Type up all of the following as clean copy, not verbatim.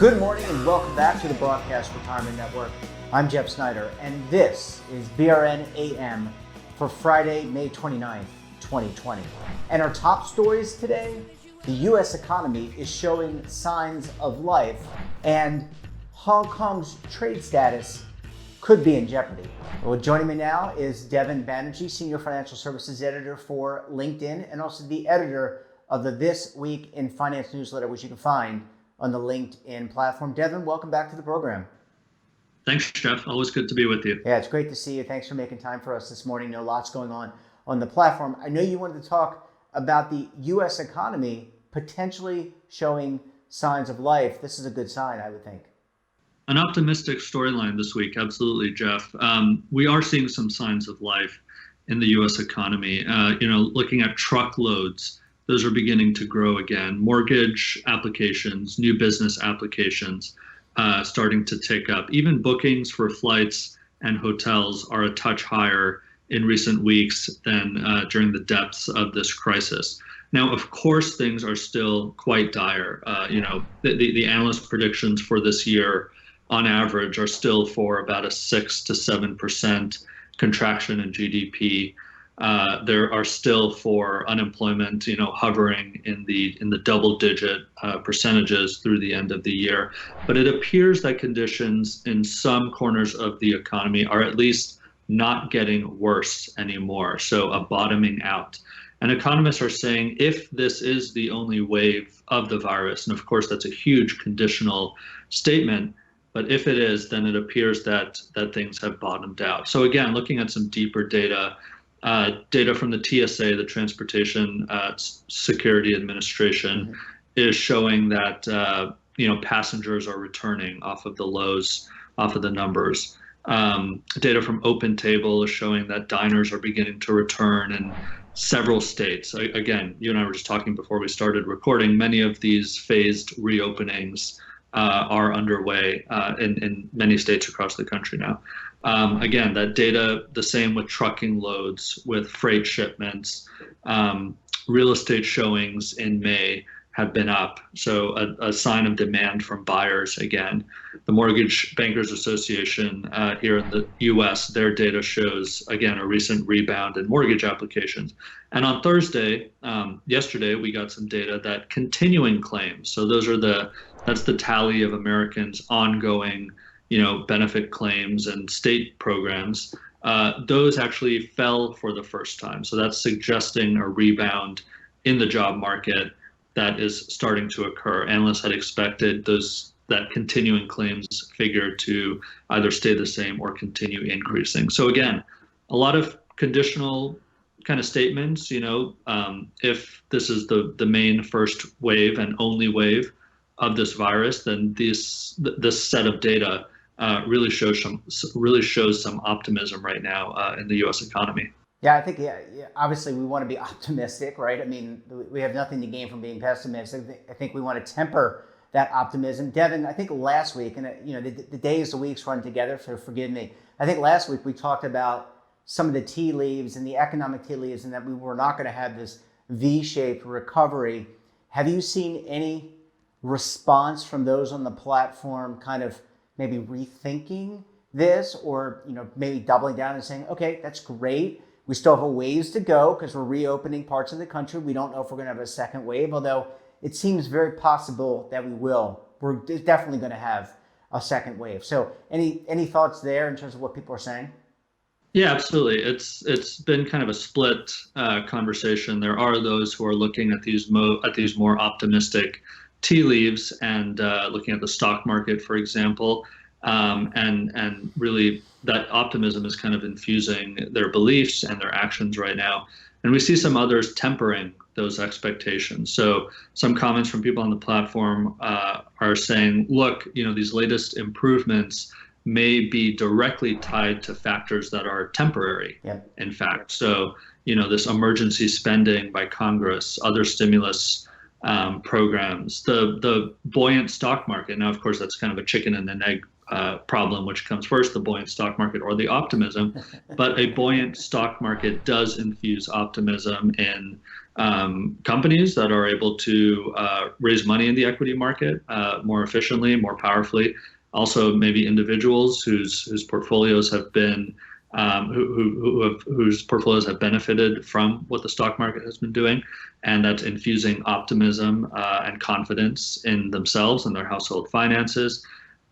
Good morning and welcome back to the Broadcast Retirement Network. I'm Jeff Snyder and this is BRN AM for Friday, May 29th, 2020. And our top stories today, the U.S. economy is showing signs of life and Hong Kong's trade status could be in jeopardy. Well, joining me now is Devin Banerjee, Senior Financial Services Editor for LinkedIn and also the editor of the This Week in Finance newsletter, which you can find on the LinkedIn platform. Devin, welcome back to the program. Thanks, Jeff. Always good to be with you. Yeah, it's great to see you. Thanks for making time for us this morning. Know lots going on the platform. I know you wanted to talk about the U.S. economy potentially showing signs of life. This is a good sign, I would think. An optimistic storyline this week, absolutely, Jeff. We are seeing some signs of life in the U.S. economy. Looking at truckloads, those are beginning to grow again. Mortgage applications, new business applications starting to tick up. Even bookings for flights and hotels are a touch higher in recent weeks than during the depths of this crisis. Now, of course, things are still quite dire. The analyst predictions for this year on average are still for about a 6 to 7% contraction in GDP. There are still for unemployment, hovering in the double-digit percentages through the end of the year. But it appears that conditions in some corners of the economy are at least not getting worse anymore. So a bottoming out. And economists are saying if this is the only wave of the virus, and of course that's a huge conditional statement, but if it is, then it appears that things have bottomed out. So again, looking at some deeper data from the TSA, the Transportation Security Administration, is showing that passengers are returning off of the lows, off of the numbers. Data from OpenTable is showing that diners are beginning to return in several states. Again, you and I were just talking before we started recording. Many of these phased reopenings are underway in many states across the country now. Again, that data, the same with trucking loads, with freight shipments. Real estate showings in May have been up, so a sign of demand from buyers again. The Mortgage Bankers Association here in the U.S., their data shows, again, a recent rebound in mortgage applications. And on Thursday, yesterday, we got some data that continuing claims, so that's the tally of Americans' ongoing benefit claims and state programs, those actually fell for the first time. So that's suggesting a rebound in the job market that is starting to occur. Analysts had expected that continuing claims figure to either stay the same or continue increasing. So again, a lot of conditional kind of statements, if this is the main first wave and only wave of this virus, then this set of data really shows some optimism right now in the U.S. economy. Yeah, I think obviously we want to be optimistic, right? I mean, we have nothing to gain from being pessimistic. I think we want to temper that optimism. Devin, I think last week, and the days, the weeks run together, so forgive me. I think last week we talked about some of the tea leaves and the economic tea leaves, and that we were not going to have this V-shaped recovery. Have you seen any response from those on the platform kind of maybe rethinking this, or maybe doubling down and saying, okay, that's great. We still have a ways to go because we're reopening parts of the country. We don't know if we're going to have a second wave, although it seems very possible that we will. We're definitely going to have a second wave. So any thoughts there in terms of what people are saying? Yeah, absolutely. It's been kind of a split conversation. There are those who are looking at these more optimistic tea leaves and looking at the stock market, for example, and really that optimism is kind of infusing their beliefs and their actions right now. And we see some others tempering those expectations. So some comments from people on the platform are saying, look, these latest improvements may be directly tied to factors that are temporary, in fact. So, this emergency spending by Congress, other stimulus programs, the buoyant stock market. Now, of course, that's kind of a chicken and an egg problem, which comes first, the buoyant stock market or the optimism. But a buoyant stock market does infuse optimism in companies that are able to raise money in the equity market more efficiently, more powerfully. Also, maybe individuals whose portfolios have been whose portfolios have benefited from what the stock market has been doing, and that's infusing optimism and confidence in themselves and their household finances.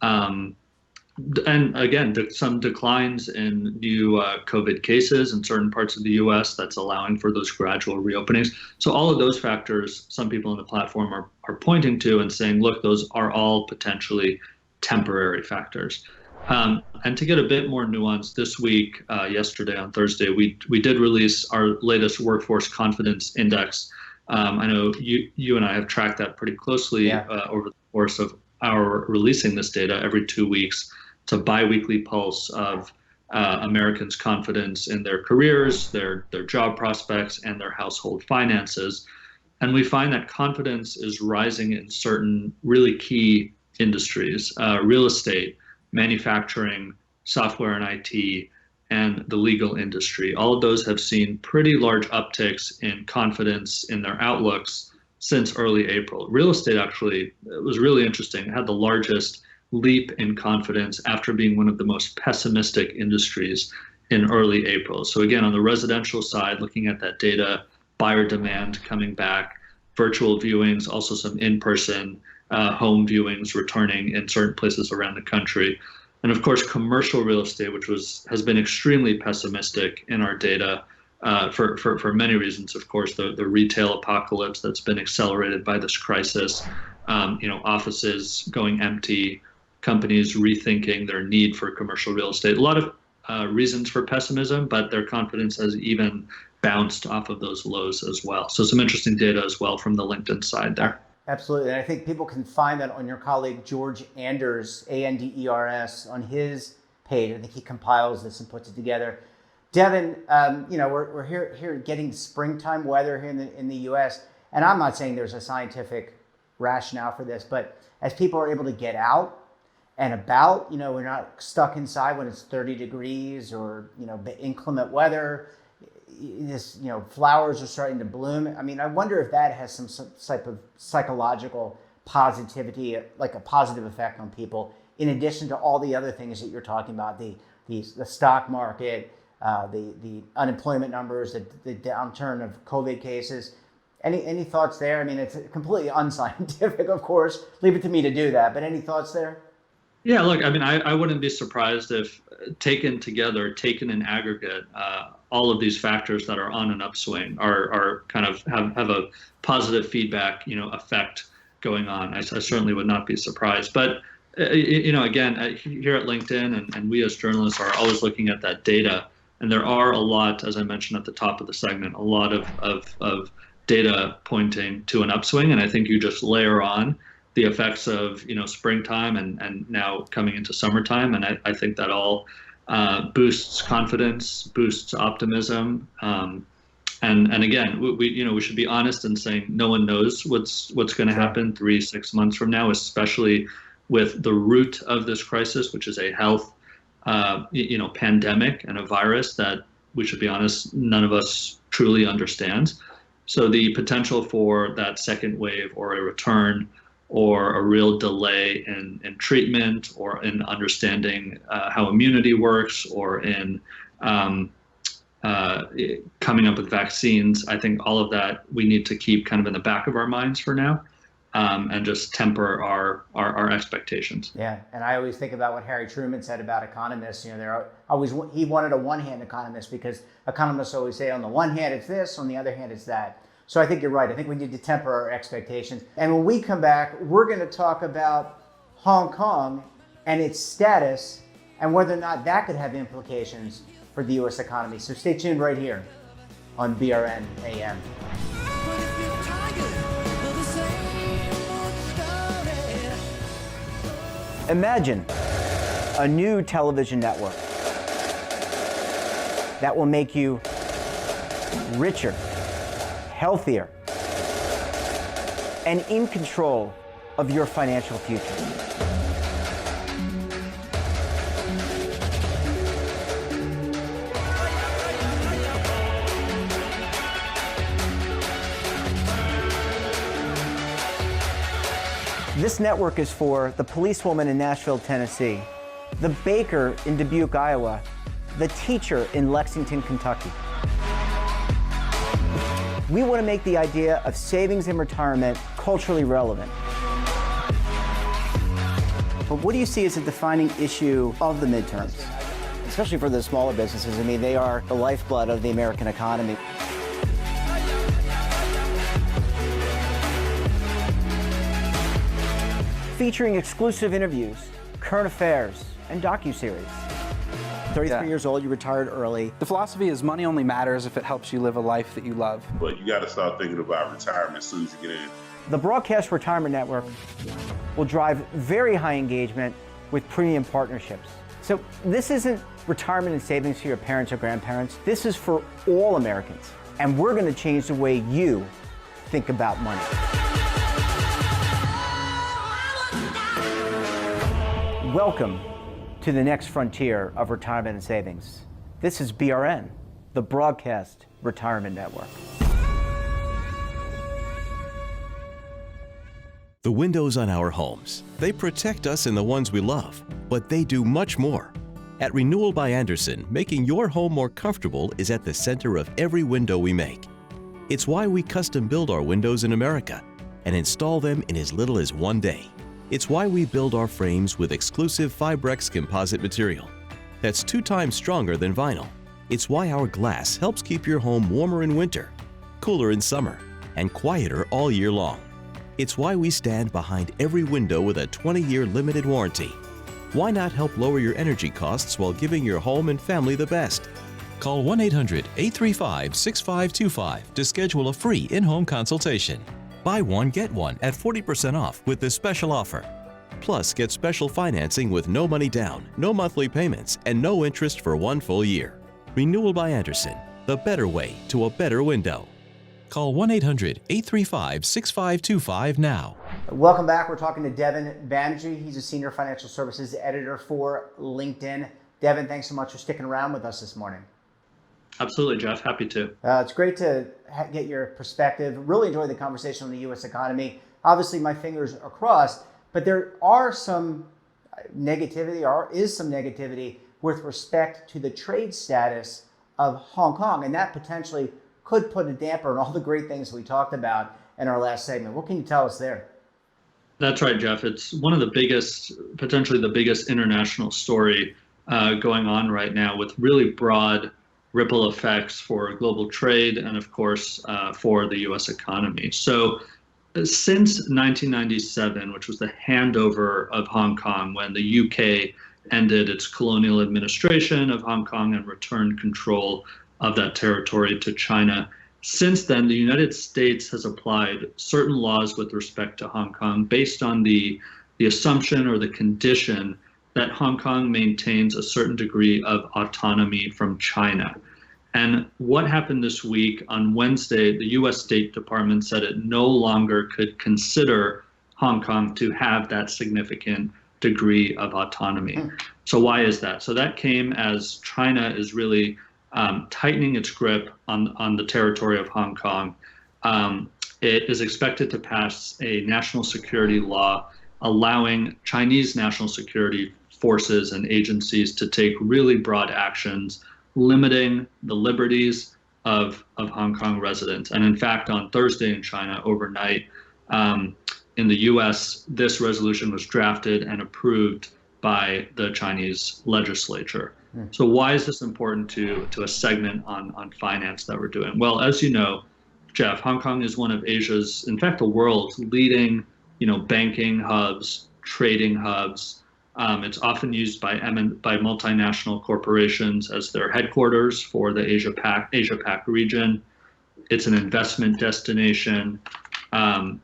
And again, some declines in new COVID cases in certain parts of the U.S. that's allowing for those gradual reopenings. So all of those factors, some people on the platform are pointing to and saying, look, those are all potentially temporary factors. And to get a bit more nuance, this week, yesterday on Thursday, we did release our latest workforce confidence index. I know you and I have tracked that pretty closely over the course of our releasing this data every 2 weeks. It's a biweekly pulse of Americans' confidence in their careers, their job prospects, and their household finances. And we find that confidence is rising in certain really key industries: real estate, manufacturing, software and IT, and the legal industry. All of those have seen pretty large upticks in confidence in their outlooks since early April. Real estate actually, it was really interesting. It had the largest leap in confidence after being one of the most pessimistic industries in early April. So again, on the residential side, looking at that data, buyer demand coming back, virtual viewings, also some in-person home viewings returning in certain places around the country. And of course, commercial real estate, which has been extremely pessimistic in our data for many reasons. Of course, the retail apocalypse that's been accelerated by this crisis, offices going empty, companies rethinking their need for commercial real estate. A lot of reasons for pessimism, but their confidence has even bounced off of those lows as well. So some interesting data as well from the LinkedIn side there. Absolutely. And I think people can find that on your colleague George Anders, Anders, on his page. I think he compiles this and puts it together. Devin, we're here getting springtime weather here in the U.S. And I'm not saying there's a scientific rationale for this, but as people are able to get out and about, we're not stuck inside when it's 30 degrees or, inclement weather. Flowers are starting to bloom. I mean, I wonder if that has some type of psychological positivity, like a positive effect on people, in addition to all the other things that you're talking about, the stock market, the unemployment numbers, the downturn of COVID cases. Any thoughts there? I mean, it's completely unscientific, of course. Leave it to me to do that. But any thoughts there? Yeah, look, I mean, I wouldn't be surprised if taken together, taken in aggregate, all of these factors that are on an upswing are kind of have a positive feedback, effect going on. I certainly would not be surprised. But, again, here at LinkedIn and we as journalists are always looking at that data. And there are a lot, as I mentioned at the top of the segment, a lot of data pointing to an upswing. And I think you just layer on the effects of springtime and now coming into summertime, and I think that all boosts confidence, boosts optimism, and again we should be honest in saying no one knows what's going to happen 3-6 months from now, especially with the root of this crisis, which is a health pandemic and a virus that, we should be honest, none of us truly understands. So the potential for that second wave or a return or a real delay in treatment or in understanding how immunity works or in coming up with vaccines, I think all of that we need to keep kind of in the back of our minds for now, and just temper our expectations. Yeah, and I always think about what Harry Truman said about economists. He wanted a one-hand economist because economists always say on the one hand it's this, on the other hand it's that. So I think you're right. I think we need to temper our expectations. And when we come back, we're going to talk about Hong Kong and its status and whether or not that could have implications for the U.S. economy. So stay tuned right here on BRN AM. Imagine a new television network that will make you richer, healthier, and in control of your financial future. This network is for the policewoman in Nashville, Tennessee, the baker in Dubuque, Iowa, the teacher in Lexington, Kentucky. We want to make the idea of savings and retirement culturally relevant. But what do you see as a defining issue of the midterms? Especially for the smaller businesses. I mean, they are the lifeblood of the American economy. Featuring exclusive interviews, current affairs, and docuseries. 33 years old, you retired early. The philosophy is money only matters if it helps you live a life that you love. But you got to start thinking about retirement as soon as you get in. The Broadcast Retirement Network will drive very high engagement with premium partnerships. So this isn't retirement and savings for your parents or grandparents. This is for all Americans. And we're going to change the way you think about money. Welcome to the next frontier of retirement and savings. This is BRN, the Broadcast Retirement Network. The windows on our homes, they protect us and the ones we love, but they do much more. At Renewal by Andersen, making your home more comfortable is at the center of every window we make. It's why we custom build our windows in America and install them in as little as 1 day. It's why we build our frames with exclusive Fibrex composite material that's 2 times stronger than vinyl. It's why our glass helps keep your home warmer in winter, cooler in summer, and quieter all year long. It's why we stand behind every window with a 20-year limited warranty. Why not help lower your energy costs while giving your home and family the best? Call 1-800-835-6525 to schedule a free in-home consultation. Buy one, get one at 40% off with this special offer. Plus, get special financing with no money down, no monthly payments, and no interest for 1 full year. Renewal by Andersen, the better way to a better window. Call 1-800-835-6525 now. Welcome back. We're talking to Devin Banerjee. He's a senior financial services editor for LinkedIn. Devin, thanks so much for sticking around with us this morning. Absolutely, Jeff. Happy to. It's great to get your perspective. Really enjoyed the conversation on the U.S. economy. Obviously, my fingers are crossed, but there are some negativity, or is some negativity with respect to the trade status of Hong Kong, and that potentially could put a damper on all the great things we talked about in our last segment. What can you tell us there? That's right, Jeff. It's one of the biggest, potentially the biggest international story going on right now, with really broad ripple effects for global trade and, of course, for the U.S. economy. So since 1997, which was the handover of Hong Kong when the UK ended its colonial administration of Hong Kong and returned control of that territory to China, since then, the United States has applied certain laws with respect to Hong Kong based on the assumption or the condition that Hong Kong maintains a certain degree of autonomy from China. And what happened this week on Wednesday, the US State Department said it no longer could consider Hong Kong to have that significant degree of autonomy. So why is that? So that came as China is really tightening its grip on the territory of Hong Kong. It is expected to pass a national security law allowing Chinese national security forces and agencies to take really broad actions, limiting the liberties of Hong Kong residents. And in fact, on Thursday in China, overnight, in the US, this resolution was drafted and approved by the Chinese legislature. So why is this important to a segment on finance that we're doing? Well, as you know, Jeff, Hong Kong is one of Asia's, in fact, the world's leading, banking hubs, trading hubs. It's often used by multinational corporations as their headquarters for the Asia Pac region. It's an investment destination. And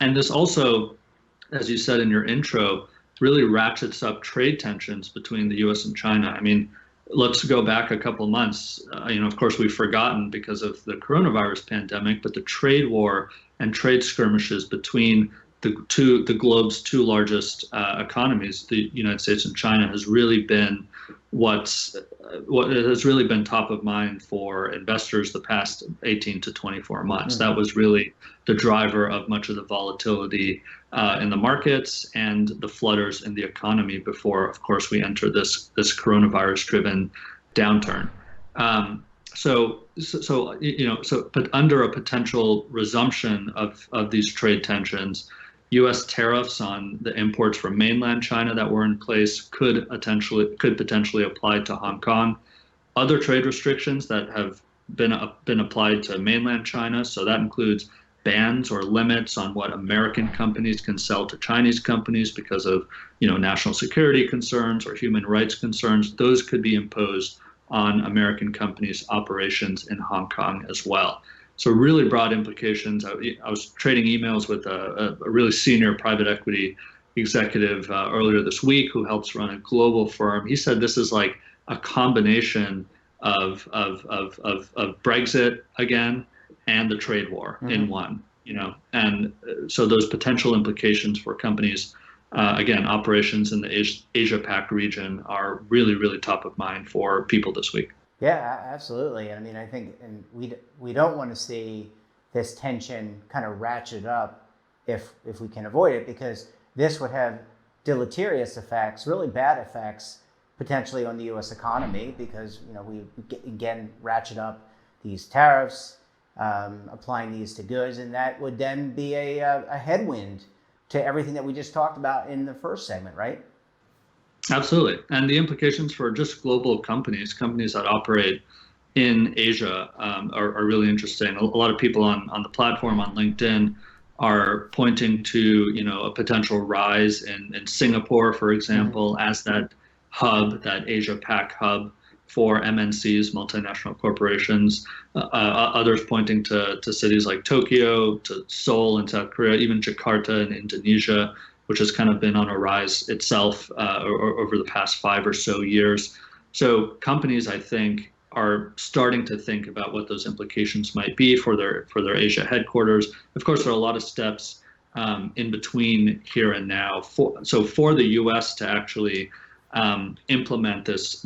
this also, as you said in your intro, really ratchets up trade tensions between the U.S. and China. I mean, let's go back a couple months. Of course, we've forgotten because of the coronavirus pandemic, but the trade war and trade skirmishes between the globe's two largest economies, the United States and China, has really been what has really been top of mind for investors the past 18 to 24 months. That was really the driver of much of the volatility in the markets and the flutters in the economy before, of course, we enter this coronavirus-driven downturn. But under a potential resumption of these trade tensions, U.S. tariffs on the imports from mainland China that were in place could potentially apply to Hong Kong. Other trade restrictions that have been applied to mainland China, so that includes bans or limits on what American companies can sell to Chinese companies because of national security concerns or human rights concerns. Those could be imposed on American companies' operations in Hong Kong as well. So really broad implications. I was trading emails with a really senior private equity executive earlier this week who helps run a global firm. He said this is like a combination of Brexit again and the trade war in one. And so those potential implications for companies, again, operations in the Asia-Pac region are really, really top of mind for people this week. Yeah, absolutely. I mean, I think, and we don't want to see this tension kind of ratchet up if we can avoid it, because this would have deleterious effects, really bad effects, potentially on the U.S. economy, because we again ratchet up these tariffs, applying these to goods, and that would then be a headwind to everything that we just talked about in the first segment, right? Absolutely. And the implications for just global companies that operate in Asia are really interesting. A lot of people on the platform on LinkedIn are pointing to, a potential rise in Singapore, for example, as that hub, that Asia-Pac hub for MNCs, multinational corporations. Others pointing to cities like Tokyo, to Seoul in South Korea, even Jakarta in Indonesia, which has kind of been on a rise itself over the past 5 or so years. So companies, I think, are starting to think about what those implications might be for their Asia headquarters. Of course, there are a lot of steps in between here and now. So for the U.S. to actually implement this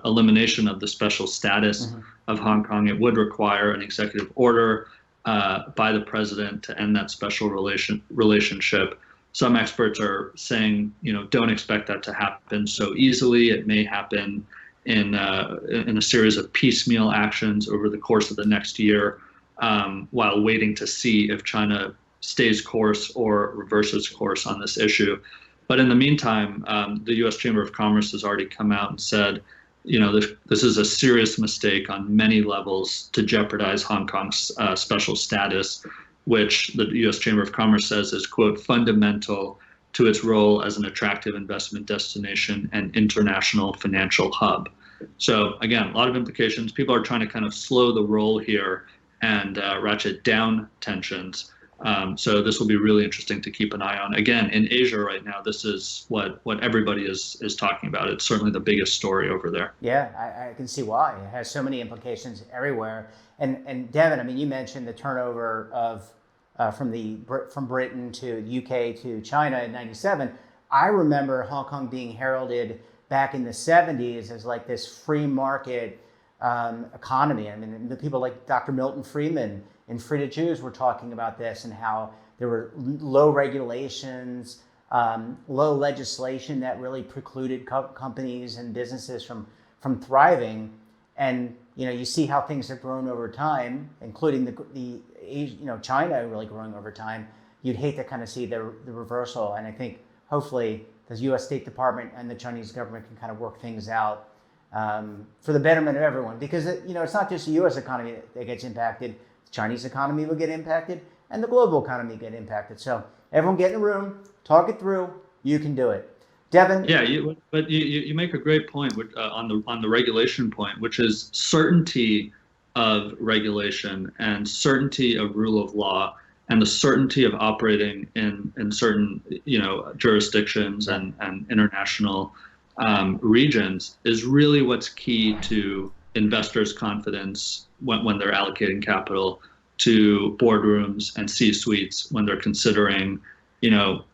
elimination of the special status of Hong Kong, it would require an executive order by the president to end that special relationship. Some experts are saying, don't expect that to happen so easily. It may happen in a series of piecemeal actions over the course of the next year, while waiting to see if China stays course or reverses course on this issue. But in the meantime, the U.S. Chamber of Commerce has already come out and said, this is a serious mistake on many levels to jeopardize Hong Kong's special status, which the U.S. Chamber of Commerce says is, quote, fundamental to its role as an attractive investment destination and international financial hub. So again, a lot of implications. People are trying to kind of slow the roll here and ratchet down tensions. So this will be really interesting to keep an eye on. Again, in Asia right now, this is what everybody is talking about. It's certainly the biggest story over there. Yeah, I can see why. It has so many implications everywhere. And Devin, I mean, you mentioned the turnover of from Britain to the UK to China in '97. I remember Hong Kong being heralded back in the '70s as like this free market economy. I mean, the people like Dr. Milton Friedman and Frida Jews were talking about this and how there were low regulations, low legislation that really precluded companies and businesses from thriving. And you see how things have grown over time, including the China really growing over time. You'd hate to kind of see the reversal. And I think hopefully the U.S. State Department and the Chinese government can kind of work things out for the betterment of everyone. Because it's not just the U.S. economy that gets impacted. The Chinese economy will get impacted, and the global economy get impacted. So everyone get in a room, talk it through. You can do it. Devin? Yeah, but you make a great point on the regulation point, which is certainty of regulation and certainty of rule of law and the certainty of operating in certain jurisdictions and international regions is really what's key to investors' confidence when they're allocating capital to boardrooms and C-suites when they're considering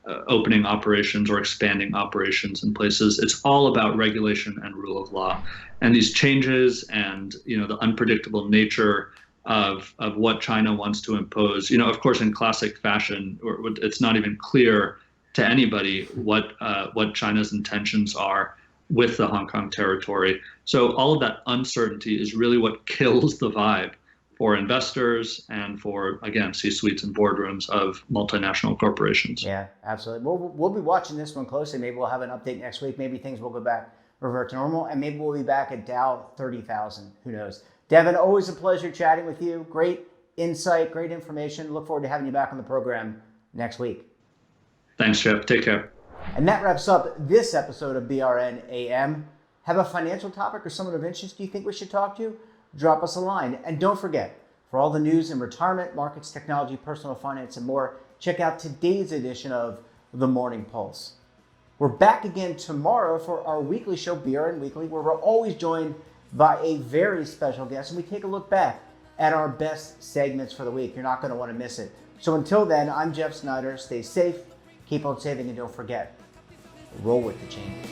opening operations or expanding operations in places. It's all about regulation and rule of law. And these changes and, the unpredictable nature of what China wants to impose, of course, in classic fashion, it's not even clear to anybody what China's intentions are with the Hong Kong territory. So all of that uncertainty is really what kills the vibe for investors and for, again, C-suites and boardrooms of multinational corporations. Yeah, absolutely. We'll be watching this one closely. Maybe we'll have an update next week. Maybe things will go back, revert to normal, and maybe we'll be back at Dow 30,000. Who knows? Devin, always a pleasure chatting with you. Great insight, great information. Look forward to having you back on the program next week. Thanks, Jeff. Take care. And that wraps up this episode of BRN AM. Have a financial topic or someone of interest you think we should talk to? Drop us a line. And don't forget, for all the news in retirement, markets, technology, personal finance, and more, check out today's edition of The Morning Pulse. We're back again tomorrow for our weekly show, BRN Weekly, where we're always joined by a very special guest, and we take a look back at our best segments for the week. You're not going to want to miss it. So until then, I'm Jeff Snyder. Stay safe, keep on saving, and don't forget, roll with the change.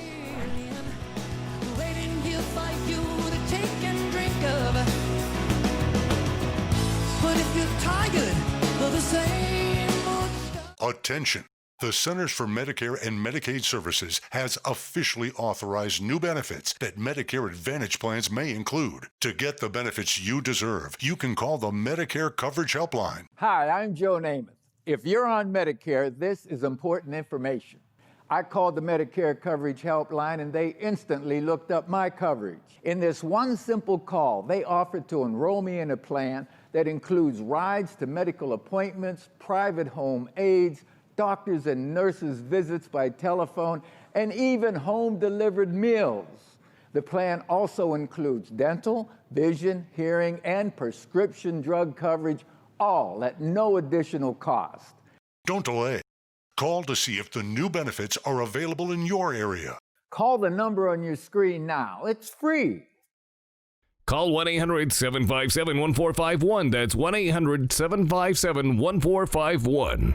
Attention! The Centers for Medicare and Medicaid Services has officially authorized new benefits that Medicare Advantage plans may include. To get the benefits you deserve, you can call the Medicare Coverage Helpline. Hi, I'm Joe Namath. If you're on Medicare, this is important information. I called the Medicare Coverage Helpline and they instantly looked up my coverage. In this one simple call, they offered to enroll me in a plan that includes rides to medical appointments, private home aides, doctors and nurses' visits by telephone, and even home-delivered meals. The plan also includes dental, vision, hearing, and prescription drug coverage, all at no additional cost. Don't delay. Call to see if the new benefits are available in your area. Call the number on your screen now. It's free. Call 1-800-757-1451. That's 1-800-757-1451.